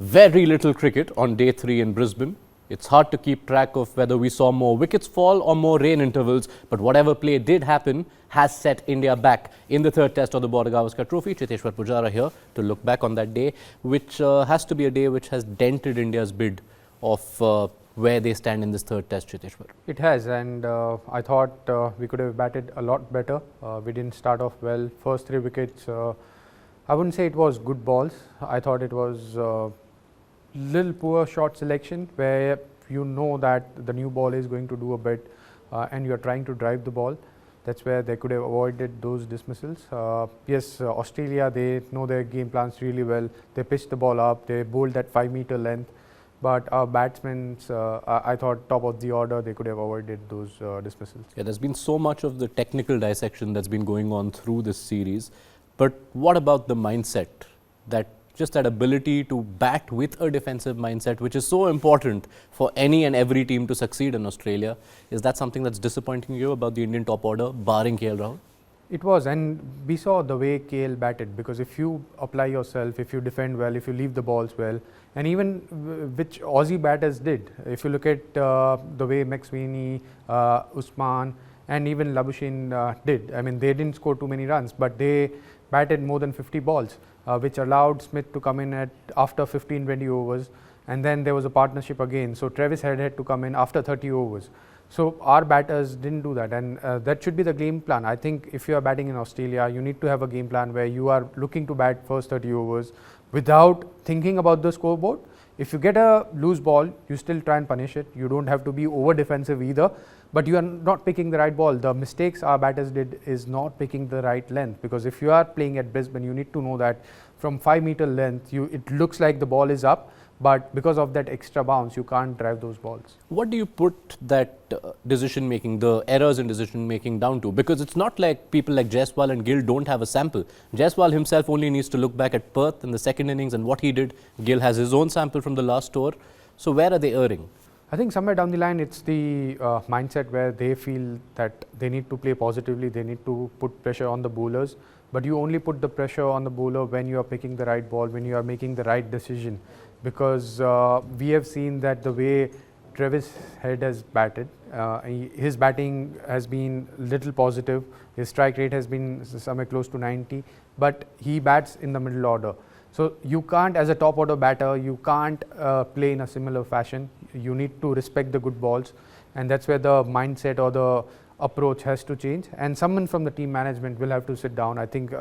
Very little cricket on day 3 in Brisbane. It's hard to keep track of whether we saw more wickets fall or more rain intervals, but whatever play did happen has set India back in the third test of the Border Gavaskar Trophy. Cheteshwar Pujara here to look back on that day, which has to be a day which has dented India's bid of where they stand in this third test, Cheteshwar. It has, and I thought we could have batted a lot better. We didn't start off well. First 3 wickets, I wouldn't say it was good balls. I thought it was little poor shot selection where you know that the new ball is going to do a bit and you are trying to drive the ball. That's where they could have avoided those dismissals. Yes, Australia, they know their game plans really well. They pitched the ball up, they bowled that 5-meter length. But our batsmen, I thought top of the order, they could have avoided those dismissals. Yeah, there's been so much of the technical dissection that's been going on through this series. But what about the mindset, just that ability to bat with a defensive mindset, which is so important for any and every team to succeed in Australia? Is that something that's disappointing you about the Indian top order, barring KL Rahul? It was, and we saw the way KL batted, because if you apply yourself, if you defend well, if you leave the balls well, and even which Aussie batters did. If you look at the way McSweeney, Usman and even Labuschagne did, I mean they didn't score too many runs, but they batted more than 50 balls, which allowed Smith to come in at after 15-20 overs, and then there was a partnership again. So Travis had to come in after 30 overs. So our batters didn't do that, and that should be the game plan. I think if you are batting in Australia, you need to have a game plan where you are looking to bat first 30 overs without thinking about the scoreboard. If you get a loose ball, you still try and punish it. You don't have to be over defensive either, but you are not picking the right ball. The mistakes our batters did is not picking the right length, because if you are playing at Brisbane, you need to know that from 5-meter length, it looks like the ball is up, but because of that extra bounce, you can't drive those balls. What do you put that decision making, the errors in decision making down to? Because it's not like people like Jaiswal and Gill don't have a sample. Jaiswal himself only needs to look back at Perth in the second innings and what he did. Gill has his own sample from the last tour. So where are they erring? I think somewhere down the line, it's the mindset where they feel that they need to play positively, they need to put pressure on the bowlers, but you only put the pressure on the bowler when you are picking the right ball, when you are making the right decision. Because we have seen that the way Travis Head has batted, his batting has been little positive, his strike rate has been somewhere close to 90, but he bats in the middle order. So you can't, as a top order batter, you can't play in a similar fashion. You need to respect the good balls, and that's where the mindset or the approach has to change, and someone from the team management will have to sit down. I think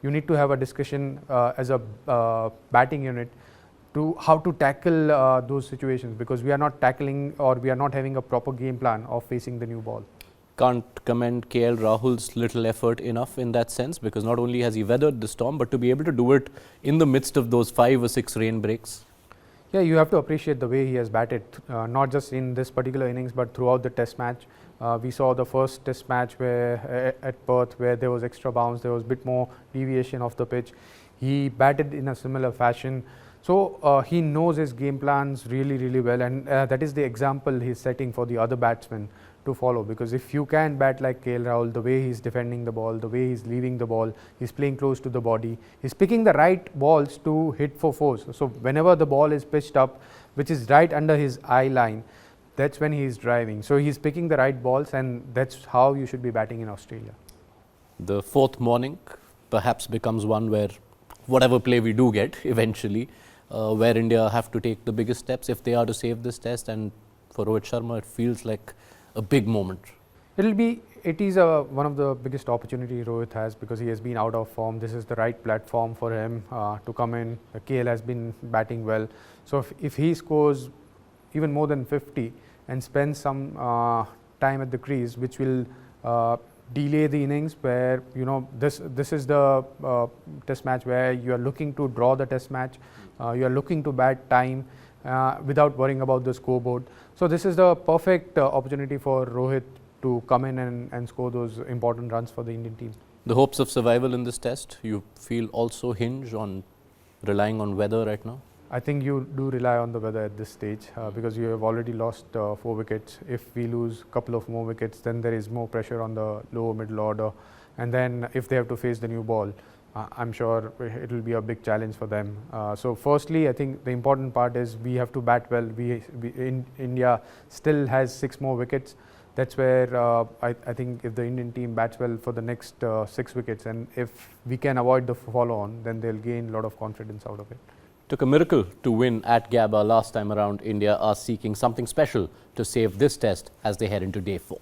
you need to have a discussion as a batting unit to how to tackle those situations, because we are not tackling or we are not having a proper game plan of facing the new ball. Can't commend KL Rahul's little effort enough in that sense, because not only has he weathered the storm, but to be able to do it in the midst of those 5 or 6 rain breaks. Yeah, you have to appreciate the way he has batted, not just in this particular innings, but throughout the test match. We saw the first test match where at Perth, where there was extra bounce, there was a bit more deviation of the pitch. He batted in a similar fashion. So he knows his game plans really, really well, and that is the example he's setting for the other batsmen to follow. Because if you can bat like KL Rahul, the way he's defending the ball, the way he's leaving the ball, he's playing close to the body, he's picking the right balls to hit for fours. So whenever the ball is pitched up, which is right under his eye line, that's when he's driving. So he's picking the right balls, and that's how you should be batting in Australia. The fourth morning perhaps becomes one where whatever play we do get eventually, where India have to take the biggest steps if they are to save this test, and for Rohit Sharma it feels like a big moment. It is one of the biggest opportunity Rohit has, because he has been out of form. This is the right platform for him to come in. KL has been batting well, so if he scores even more than 50 and spends some time at the crease, which will delay the innings, where this is the test match where you are looking to draw the test match, you are looking to bat time without worrying about the scoreboard. So this is the perfect opportunity for Rohit to come in and score those important runs for the Indian team. The hopes of survival in this test, you feel also hinge on relying on weather right now? I think you do rely on the weather at this stage, because you have already lost 4 wickets. If we lose a couple of more wickets, then there is more pressure on the lower middle order, and then if they have to face the new ball, I'm sure it will be a big challenge for them. So firstly, I think the important part is we have to bat well. India still has 6 more wickets. That's where I think if the Indian team bats well for the next 6 wickets, and if we can avoid the follow-on, then they'll gain a lot of confidence out of it. Took a miracle to win at Gabba last time around. India are seeking something special to save this test as they head into day 4.